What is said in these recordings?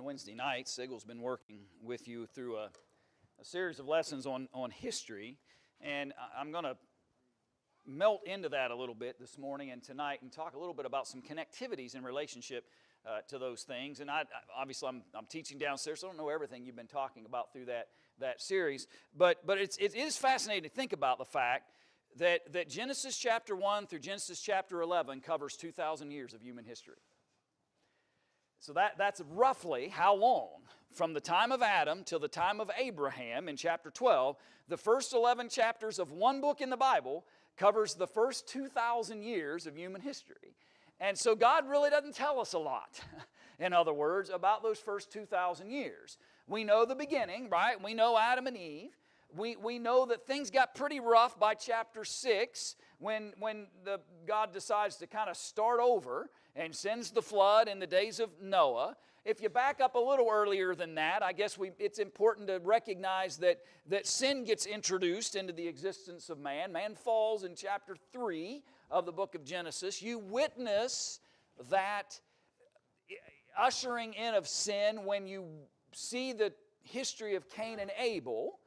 Wednesday night, Sigel's been working with you through a series of lessons on history, and I'm going to melt into that a little bit this morning and tonight and talk a little bit about some connectivities in relationship to those things. And obviously I'm teaching downstairs, so I don't know everything you've been talking about through that series, but it is fascinating to think about the fact that Genesis chapter 1 through Genesis chapter 11 covers 2,000 years of human history. So that's roughly how long, from the time of Adam till the time of Abraham in chapter 12, the first 11 chapters of one book in the Bible covers the first 2,000 years of human history. And so God really doesn't tell us a lot, in other words, about those first 2,000 years. We know the beginning, right? We know Adam and Eve. We know that things got pretty rough by chapter 6 when God decides to kind of start over and sends the flood in the days of Noah. If you back up a little earlier than that, I guess it's important to recognize that sin gets introduced into the existence of man. Man falls in chapter 3 of the book of Genesis. You witness that ushering in of sin when you see the history of Cain and Abel,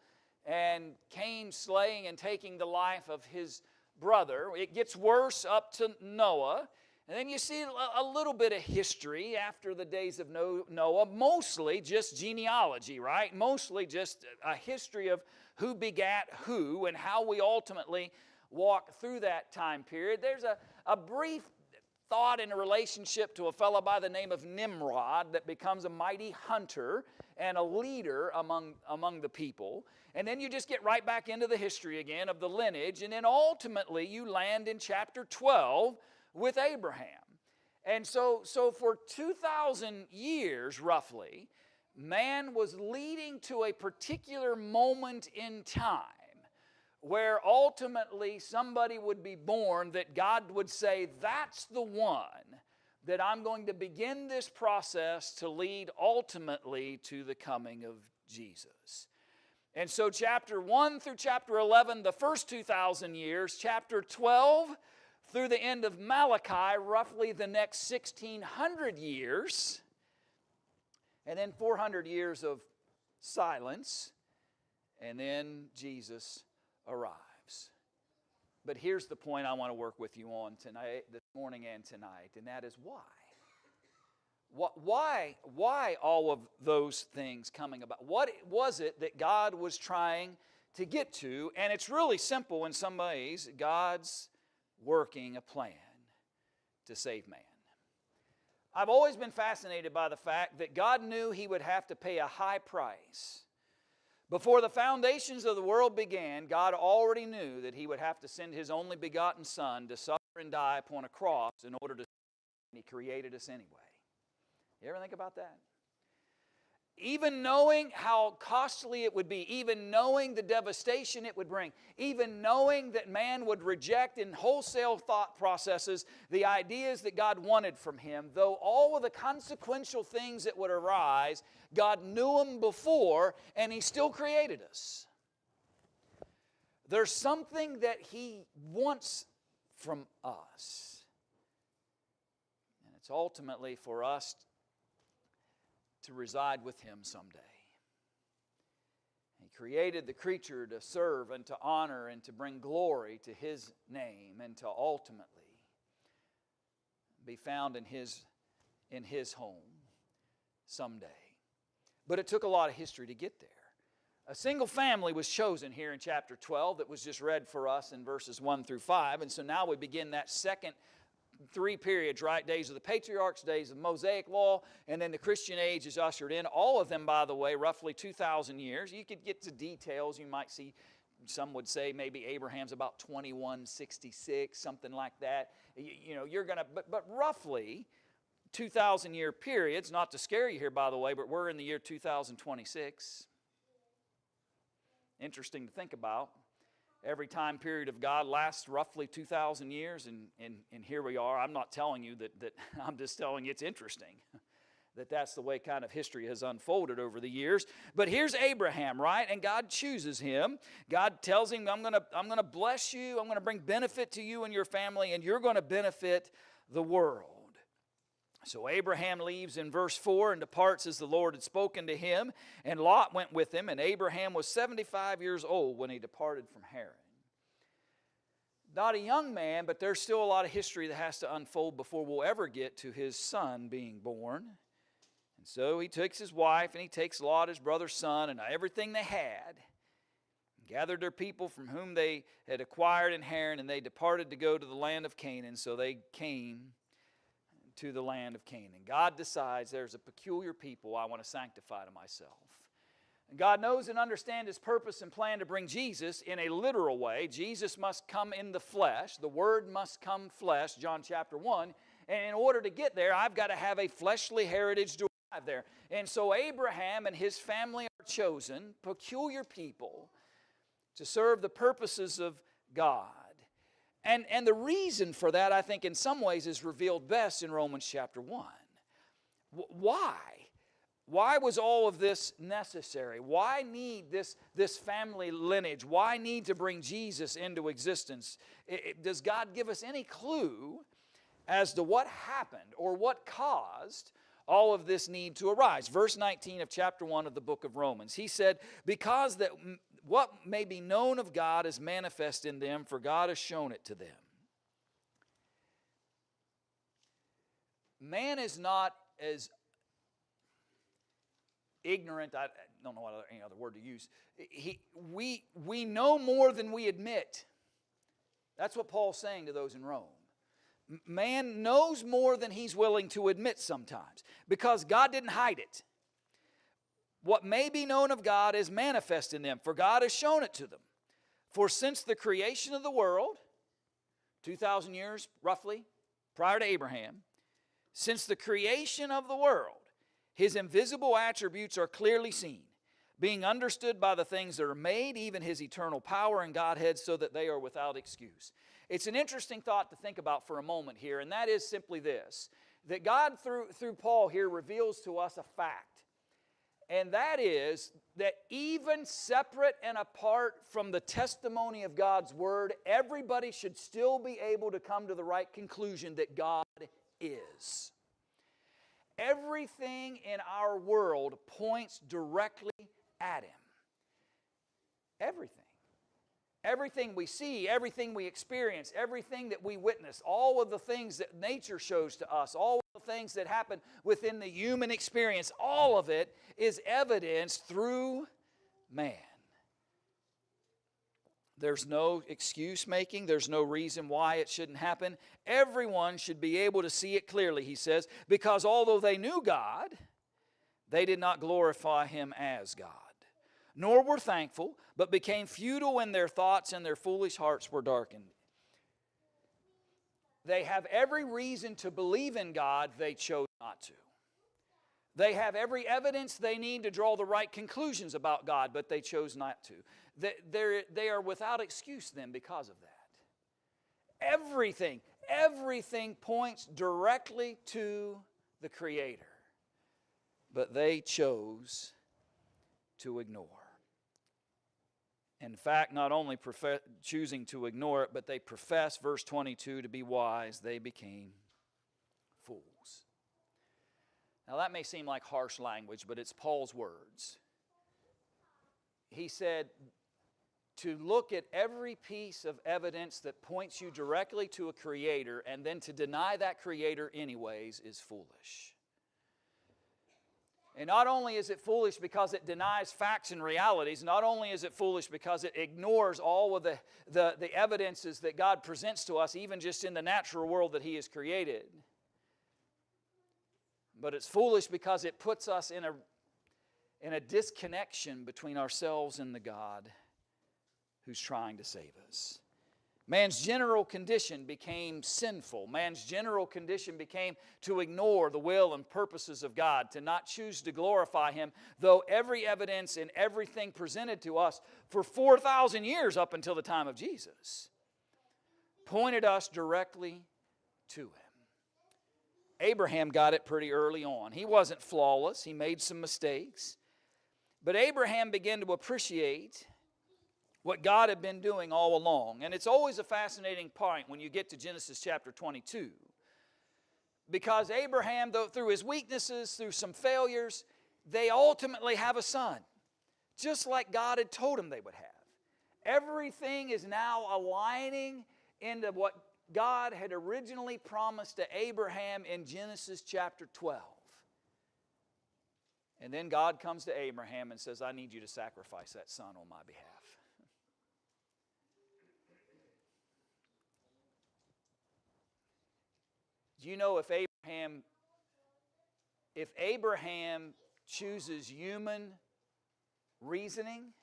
and Cain slaying and taking the life of his brother. It gets worse up to Noah. And then you see a little bit of history after the days of Noah, mostly just genealogy, right? Mostly just a history of who begat who and how we ultimately walk through that time period. There's a brief thought in a relationship to a fellow by the name of Nimrod that becomes a mighty hunter and a leader among the people. And then you just get right back into the history again of the lineage, and then ultimately you land in chapter 12 with Abraham. And so for 2,000 years, roughly, man was leading to a particular moment in time where ultimately somebody would be born that God would say, that's the one that I'm going to begin this process to lead ultimately to the coming of Jesus. And so chapter 1 through chapter 11, the first 2,000 years, chapter 12 through the end of Malachi, roughly the next 1,600 years, and then 400 years of silence, and then Jesus arrives. But here's the point I want to work with you on tonight, this morning and tonight, and that is why. Why all of those things coming about? What was it that God was trying to get to? And it's really simple in some ways. God's working a plan to save man. I've always been fascinated by the fact that God knew He would have to pay a high price. Before the foundations of the world began, God already knew that He would have to send His only begotten Son to suffer and die upon a cross in order to save, and He created us anyway. You ever think about that? Even knowing how costly it would be, even knowing the devastation it would bring, even knowing that man would reject in wholesale thought processes the ideas that God wanted from him, though all of the consequential things that would arise, God knew them before, and He still created us. There's something that He wants from us, and it's ultimately for us to reside with Him someday. He created the creature to serve and to honor and to bring glory to His name and to ultimately be found in His home someday. But it took a lot of history to get there. A single family was chosen here in chapter 12 that was just read for us in verses 1 through 5. And so now we begin that second 3 periods, right? Days of the patriarchs, days of Mosaic law, and then the Christian age is ushered in. All of them, by the way, roughly 2,000 years. You could get to details. You might see, some would say maybe Abraham's about 2166, something like that. You're going to, but roughly 2,000 year periods. Not to scare you here, by the way, but we're in the year 2026. Interesting to think about. Every time period of God lasts roughly 2,000 years, and here we are. I'm not telling you that I'm just telling you it's interesting that's the way kind of history has unfolded over the years. But here's Abraham, right? And God chooses him. God tells him, I'm gonna bless you. I'm gonna bring benefit to you and your family, and you're gonna benefit the world. So Abraham leaves in verse 4 and departs as the Lord had spoken to him, and Lot went with him, and Abraham was 75 years old when he departed from Haran. Not a young man, but there's still a lot of history that has to unfold before we'll ever get to his son being born. And so he takes his wife, and he takes Lot, his brother's son, and everything they had, gathered their people from whom they had acquired in Haran, and they departed to go to the land of Canaan. So they came to the land of Canaan. God decides there's a peculiar people I want to sanctify to myself. And God knows and understands His purpose and plan to bring Jesus in a literal way. Jesus must come in the flesh. The Word must come flesh, John chapter 1. And in order to get there, I've got to have a fleshly heritage to arrive there. And so Abraham and his family are chosen, peculiar people, to serve the purposes of God. And the reason for that, I think, in some ways is revealed best in Romans chapter 1. Why? Why was all of this necessary? Why need this family lineage? Why need to bring Jesus into existence? Does God give us any clue as to what happened or what caused all of this need to arise? Verse 19 of chapter 1 of the book of Romans. He said, because that what may be known of God is manifest in them, for God has shown it to them. Man is not as ignorant, I don't know any other word to use. We know more than we admit. That's what Paul's saying to those in Rome. Man knows more than he's willing to admit sometimes, because God didn't hide it. What may be known of God is manifest in them, for God has shown it to them. For since the creation of the world, 2,000 years roughly prior to Abraham, since the creation of the world, His invisible attributes are clearly seen, being understood by the things that are made, even His eternal power and Godhead, so that they are without excuse. It's an interesting thought to think about for a moment here, and that is simply this, that God through Paul here reveals to us a fact. And that is that even separate and apart from the testimony of God's Word, everybody should still be able to come to the right conclusion that God is. Everything in our world points directly at Him. Everything. Everything we see, everything we experience, everything that we witness, all of the things that nature shows to us, all of the things that happen within the human experience, all of it is evidenced through man. There's no excuse making. There's no reason why it shouldn't happen. Everyone should be able to see it clearly, he says, because although they knew God, they did not glorify Him as God, nor were thankful, but became futile in their thoughts, and their foolish hearts were darkened. They have every reason to believe in God, they chose not to. They have every evidence they need to draw the right conclusions about God, but they chose not to. They are without excuse then because of that. Everything points directly to the Creator, but they chose to ignore. In fact, not only choosing to ignore it, but they profess, verse 22, to be wise. They became fools. Now that may seem like harsh language, but it's Paul's words. He said, to look at every piece of evidence that points you directly to a Creator and then to deny that Creator anyways is foolish. And not only is it foolish because it denies facts and realities, not only is it foolish because it ignores all of the evidences that God presents to us, even just in the natural world that He has created, but it's foolish because it puts us in a disconnection between ourselves and the God who's trying to save us. Man's general condition became sinful. Man's general condition became to ignore the will and purposes of God, to not choose to glorify Him, though every evidence and everything presented to us for 4,000 years up until the time of Jesus pointed us directly to Him. Abraham got it pretty early on. He wasn't flawless. He made some mistakes. But Abraham began to appreciate what God had been doing all along. And it's always a fascinating point when you get to Genesis chapter 22. because Abraham, though, through his weaknesses, through some failures, they ultimately have a son, just like God had told him they would have. Everything is now aligning into what God had originally promised to Abraham in Genesis chapter 12. And then God comes to Abraham and says, I need you to sacrifice that son on my behalf. Do you know if Abraham chooses human reasoning,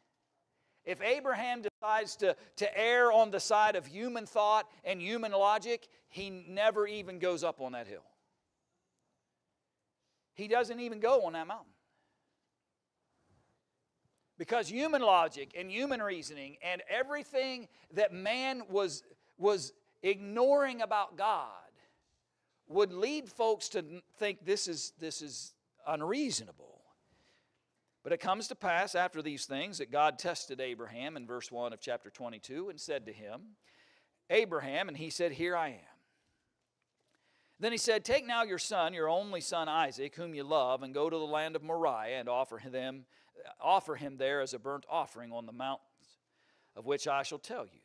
if Abraham decides to err on the side of human thought and human logic, he never even goes up on that hill. He doesn't even go on that mountain. Because human logic and human reasoning and everything that man was ignoring about God would lead folks to think this is unreasonable. But it comes to pass after these things that God tested Abraham in verse 1 of chapter 22 and said to him, Abraham, and he said, Here I am. Then he said, Take now your son, your only son Isaac, whom you love, and go to the land of Moriah and offer him there as a burnt offering on the mountains, of which I shall tell you.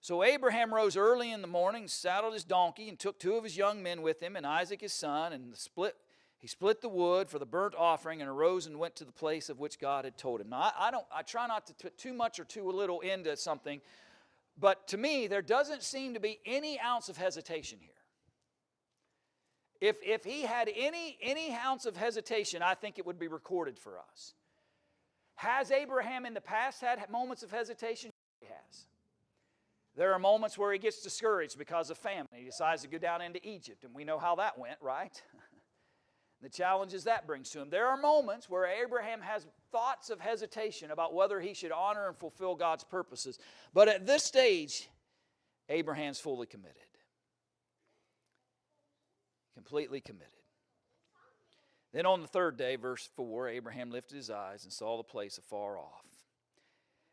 So Abraham rose early in the morning, saddled his donkey, and took 2 of his young men with him, and Isaac his son, and he split the wood for the burnt offering, and arose and went to the place of which God had told him. Now, I try not to put too much or too little into something, but to me, there doesn't seem to be any ounce of hesitation here. If he had any ounce of hesitation, I think it would be recorded for us. Has Abraham in the past had moments of hesitation? He has. There are moments where he gets discouraged because of famine. He decides to go down into Egypt, and we know how that went, right? The challenges that brings to him. There are moments where Abraham has thoughts of hesitation about whether he should honor and fulfill God's purposes. But at this stage, Abraham's fully committed. Completely committed. Then on the 3rd day, verse 4, Abraham lifted his eyes and saw the place afar off.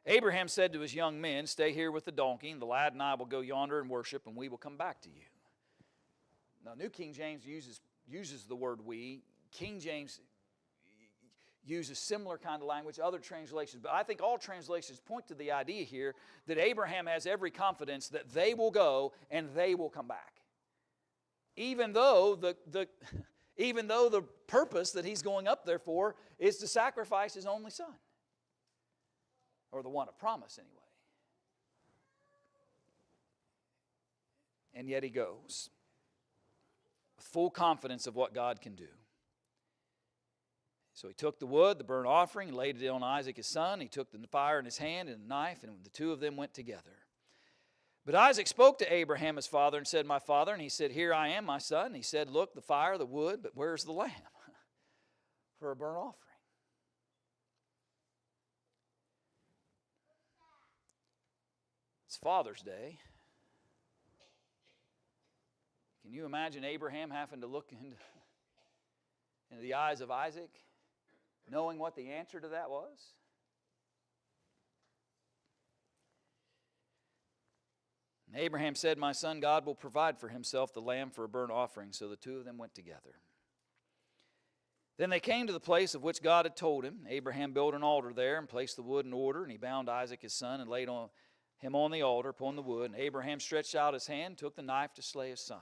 Abraham said to his young men, Stay here with the donkey, and the lad and I will go yonder and worship, and we will come back to you. Now, New King James uses the word we. King James uses similar kind of language, other translations. But I think all translations point to the idea here that Abraham has every confidence that they will go and they will come back. Even though the purpose that he's going up there for is to sacrifice his only son. Or the one of promise, anyway. And yet he goes with full confidence of what God can do. So he took the wood, the burnt offering, and laid it on Isaac his son. He took the fire in his hand and a knife, and the 2 of them went together. But Isaac spoke to Abraham his father and said, My father. And he said, Here I am, my son. And he said, Look, the fire, the wood, but where's the lamb for a burnt offering? It's Father's Day. Can you imagine Abraham having to look into the eyes of Isaac, knowing what the answer to that was? And Abraham said, My son, God will provide for himself the lamb for a burnt offering. So the 2 of them went together. Then they came to the place of which God had told him. Abraham built an altar there and placed the wood in order, and he bound Isaac his son and laid him on the altar upon the wood. And Abraham stretched out his hand, took the knife to slay his son.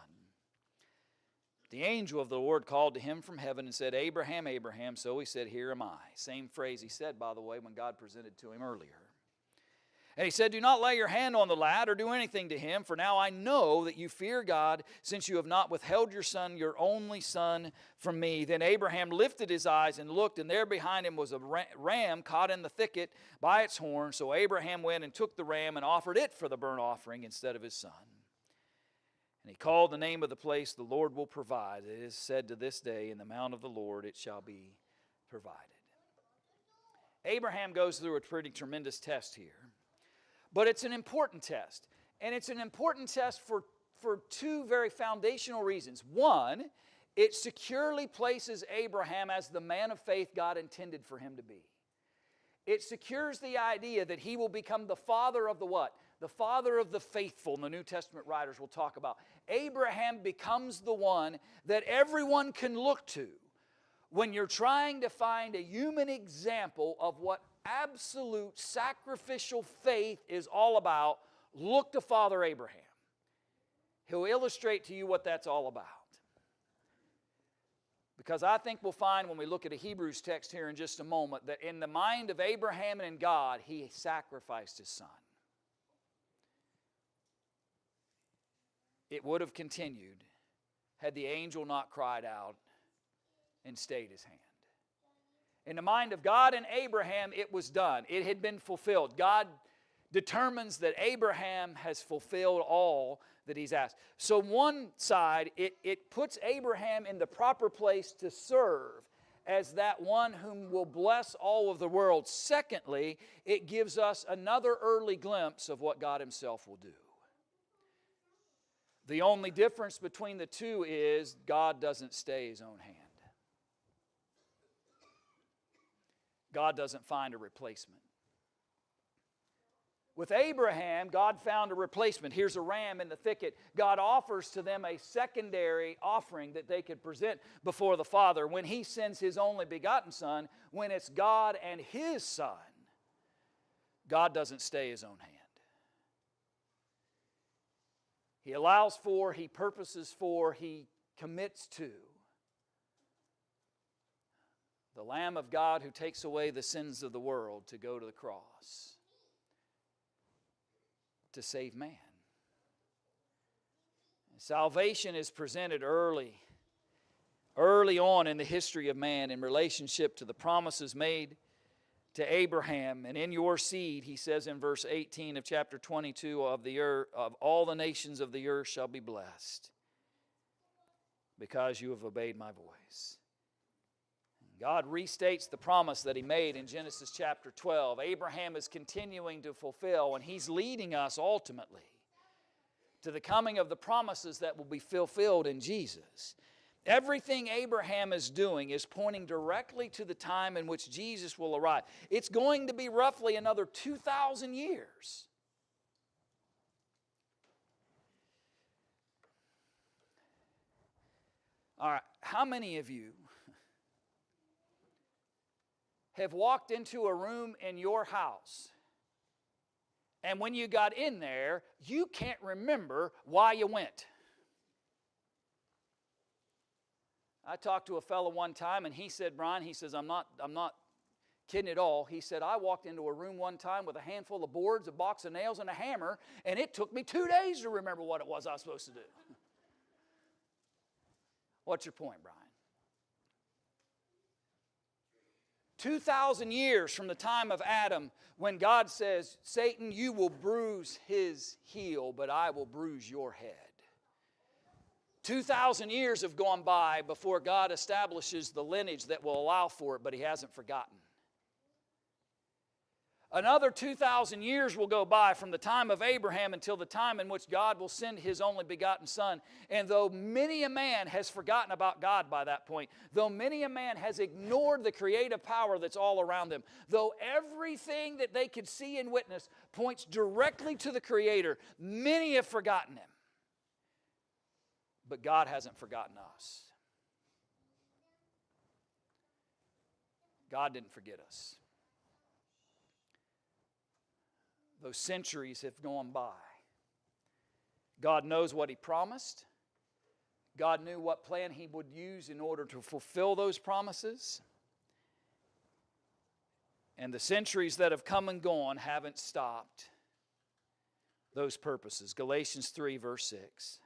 The angel of the Lord called to him from heaven and said, Abraham, Abraham. So he said, Here am I. Same phrase he said, by the way, when God presented to him earlier. And he said, Do not lay your hand on the lad or do anything to him, for now I know that you fear God, since you have not withheld your son, your only son, from me. Then Abraham lifted his eyes and looked, and there behind him was a ram caught in the thicket by its horn. So Abraham went and took the ram and offered it for the burnt offering instead of his son. And he called the name of the place, The Lord will provide. It is said to this day, In the mount of the Lord it shall be provided. Abraham goes through a pretty tremendous test here. But it's an important test. And it's an important test for 2 very foundational reasons. One, it securely places Abraham as the man of faith God intended for him to be. It secures the idea that he will become the father of the what? The father of the faithful, and the New Testament writers will talk about. Abraham becomes the one that everyone can look to when you're trying to find a human example of what absolute sacrificial faith is all about. Look to Father Abraham. He'll illustrate to you what that's all about. Because I think we'll find when we look at a Hebrews text here in just a moment that in the mind of Abraham and in God, he sacrificed his son. It would have continued had the angel not cried out and stayed his hand. In the mind of God and Abraham, it was done. It had been fulfilled. God determines that Abraham has fulfilled all that he's asked. So one side, it puts Abraham in the proper place to serve as that one whom will bless all of the world. Secondly, it gives us another early glimpse of what God himself will do. The only difference between the two is God doesn't stay his own hand. God doesn't find a replacement. With Abraham, God found a replacement. Here's a ram in the thicket. God offers to them a secondary offering that they could present before the Father. When he sends his only begotten Son, when it's God and his Son, God doesn't stay his own hand. He allows for, he purposes for, he commits to. The Lamb of God who takes away the sins of the world to go to the cross to save man. Salvation is presented early on in the history of man in relationship to the promises made to Abraham. And in your seed, he says in verse 18 of chapter 22, of the earth, of all the nations of the earth shall be blessed, because you have obeyed my voice. God restates the promise that he made in Genesis chapter 12. Abraham is continuing to fulfill, and he's leading us ultimately to the coming of the promises that will be fulfilled in Jesus. Everything Abraham is doing is pointing directly to the time in which Jesus will arrive. It's going to be roughly another 2,000 years. All right, how many of you have walked into a room in your house, and when you got in there, you can't remember why you went? I talked to a fellow one time, and he said, Brian, he says, I'm not kidding at all. He said, I walked into a room one time with a handful of boards, a box of nails, and a hammer, and it took me 2 days to remember what it was I was supposed to do. What's your point, Brian? 2,000 years from the time of Adam, when God says, Satan, you will bruise his heel, but I will bruise your head. 2,000 years have gone by before God establishes the lineage that will allow for it, but he hasn't forgotten. Another 2,000 years will go by from the time of Abraham until the time in which God will send his only begotten Son. And though many a man has forgotten about God by that point, though many a man has ignored the creative power that's all around them, though everything that they could see and witness points directly to the Creator, many have forgotten him. But God hasn't forgotten us. God didn't forget us. Those centuries have gone by. God knows what he promised. God knew what plan he would use in order to fulfill those promises. And the centuries that have come and gone haven't stopped those purposes. Galatians 3, verse 6.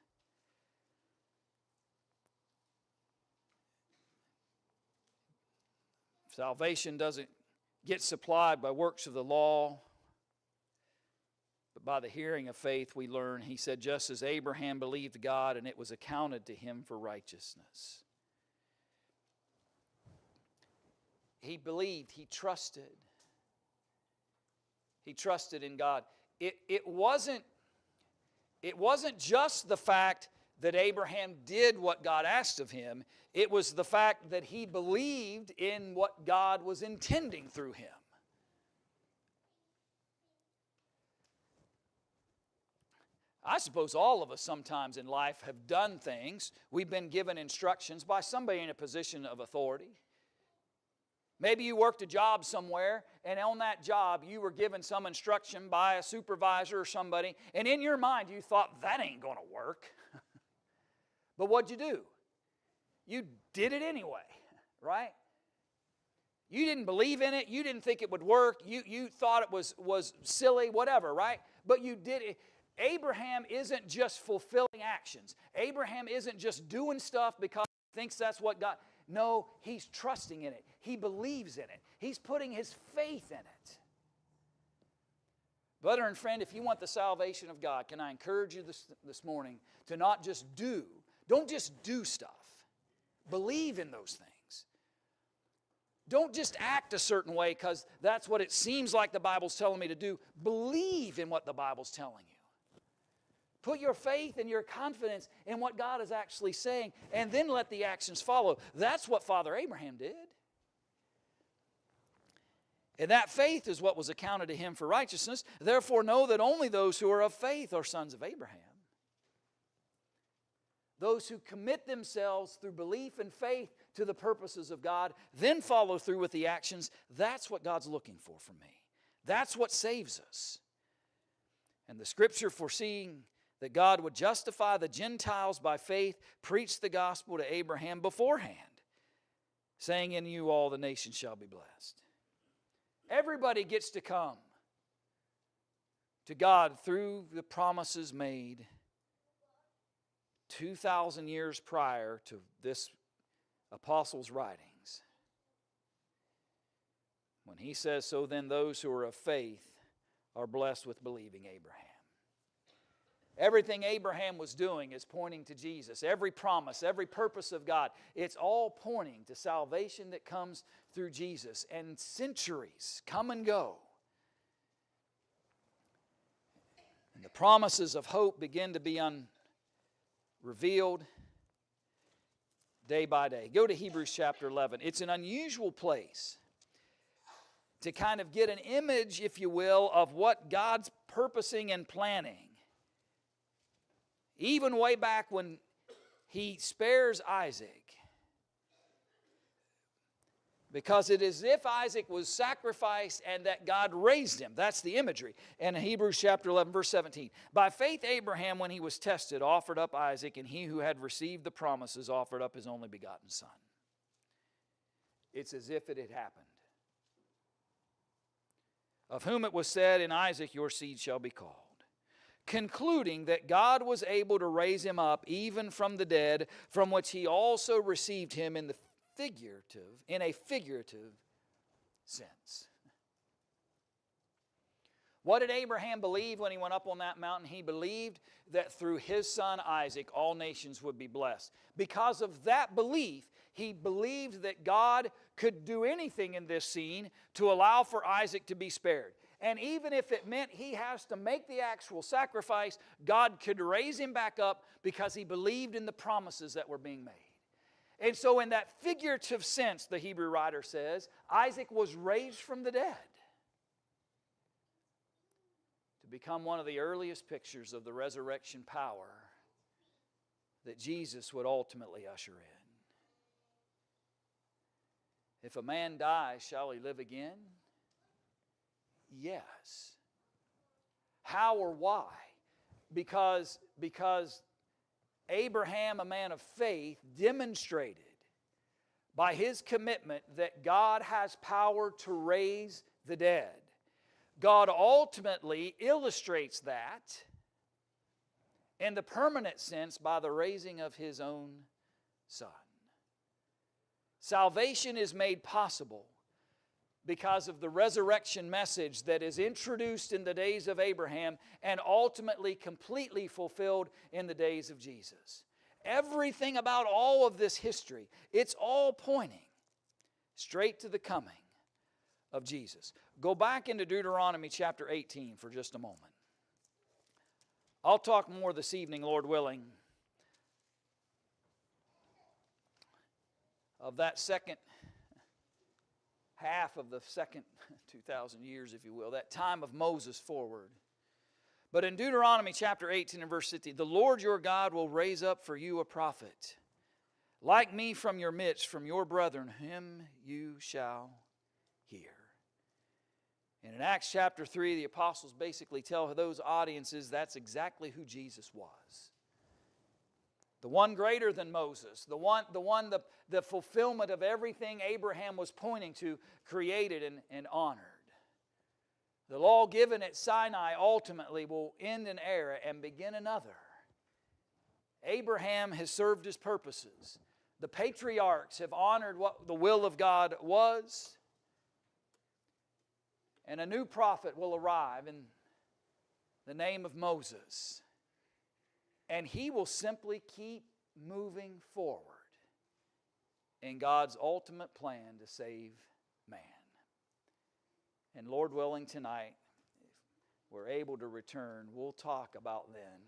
Salvation doesn't get supplied by works of the law, but by the hearing of faith we learn. He said, just as Abraham believed God, and it was accounted to him for righteousness. He believed, he trusted. He trusted in God. It wasn't just the fact that Abraham did what God asked of him. It was the fact that he believed in what God was intending through him. I suppose all of us sometimes in life have done things. We've been given instructions by somebody in a position of authority. Maybe you worked a job somewhere, and on that job you were given some instruction by a supervisor or somebody, and in your mind you thought, that ain't going to work. But what'd you do? You did it anyway, right? You didn't believe in it. You didn't think it would work. You thought it was silly, whatever, right? But you did it. Abraham isn't just fulfilling actions. Abraham isn't just doing stuff because he thinks that's what God... No, he's trusting in it. He believes in it. He's putting his faith in it. Brother and friend, if you want the salvation of God, can I encourage you this morning to not just do. Don't just do stuff. Believe in those things. Don't just act a certain way because that's what it seems like the Bible's telling me to do. Believe in what the Bible's telling you. Put your faith and your confidence in what God is actually saying, and then let the actions follow. That's what Father Abraham did. And that faith is what was accounted to him for righteousness. Therefore, know that only those who are of faith are sons of Abraham. Those who commit themselves through belief and faith to the purposes of God, then follow through with the actions, that's what God's looking for from me. That's what saves us. And the Scripture foreseeing that God would justify the Gentiles by faith, preached the gospel to Abraham beforehand, saying, in you all the nations shall be blessed. Everybody gets to come to God through the promises made 2,000 years prior to this apostle's writings. When he says, so then those who are of faith are blessed with believing Abraham. Everything Abraham was doing is pointing to Jesus. Every promise, every purpose of God, it's all pointing to salvation that comes through Jesus. And centuries come and go. And the promises of hope begin to be revealed day by day. Go to Hebrews chapter 11. It's an unusual place to kind of get an image, if you will, of what God's purposing and planning. Even way back when he spares Isaac. Because it is as if Isaac was sacrificed and that God raised him. That's the imagery. And in Hebrews chapter 11, verse 17. By faith Abraham, when he was tested, offered up Isaac, and he who had received the promises offered up his only begotten son. It's as if it had happened. Of whom it was said, in Isaac your seed shall be called. Concluding that God was able to raise him up even from the dead, from which he also received him in a figurative sense. What did Abraham believe when he went up on that mountain? He believed that through his son Isaac all nations would be blessed. Because of that belief, he believed that God could do anything in this scene to allow for Isaac to be spared. And even if it meant he has to make the actual sacrifice, God could raise him back up because he believed in the promises that were being made. And so in that figurative sense, the Hebrew writer says, Isaac was raised from the dead to become one of the earliest pictures of the resurrection power that Jesus would ultimately usher in. If a man dies, shall he live again? Yes. How or why? Because Abraham, a man of faith, demonstrated by his commitment that God has power to raise the dead. God ultimately illustrates that in the permanent sense by the raising of his own son. Salvation is made possible because of the resurrection message that is introduced in the days of Abraham and ultimately completely fulfilled in the days of Jesus. Everything about all of this history, it's all pointing straight to the coming of Jesus. Go back into Deuteronomy chapter 18 for just a moment. I'll talk more this evening, Lord willing, of that second half of the second 2,000 years, if you will, that time of Moses forward. But in Deuteronomy chapter 18 and verse 50, the Lord your God will raise up for you a prophet, like me from your midst, from your brethren, him you shall hear. And in Acts chapter 3, the apostles basically tell those audiences that's exactly who Jesus was. The one greater than Moses, the fulfillment of everything Abraham was pointing to, created and honored. The law given at Sinai ultimately will end an era and begin another. Abraham has served his purposes. The patriarchs have honored what the will of God was. And a new prophet will arrive in the name of Moses. And he will simply keep moving forward in God's ultimate plan to save man. And Lord willing, tonight, if we're able to return, we'll talk about then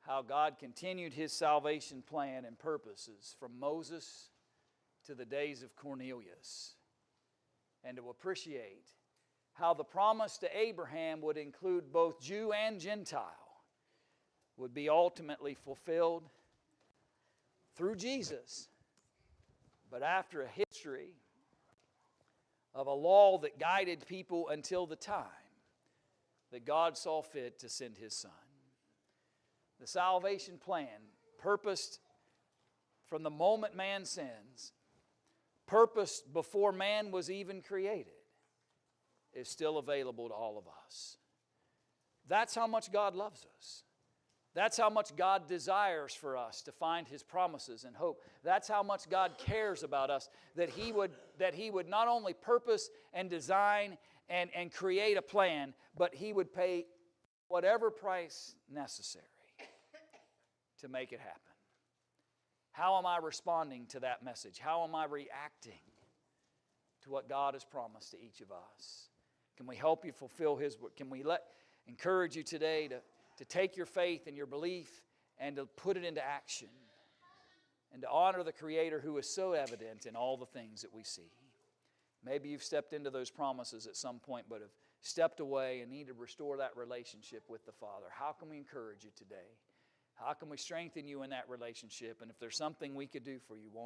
how God continued His salvation plan and purposes from Moses to the days of Cornelius. And to appreciate how the promise to Abraham would include both Jew and Gentile would be ultimately fulfilled through Jesus. But after a history of a law that guided people until the time that God saw fit to send His Son. The salvation plan, purposed from the moment man sins, purposed before man was even created, is still available to all of us. That's how much God loves us. That's how much God desires for us to find His promises and hope. That's how much God cares about us, that He would not only purpose and design and create a plan, but He would pay whatever price necessary to make it happen. How am I responding to that message? How am I reacting to what God has promised to each of us? Can we help you fulfill His work? Can we encourage you today to take your faith and your belief and to put it into action and to honor the Creator who is so evident in all the things that we see? Maybe you've stepped into those promises at some point but have stepped away and need to restore that relationship with the Father. How can we encourage you today? How can we strengthen you in that relationship? And if there's something we could do for you, won't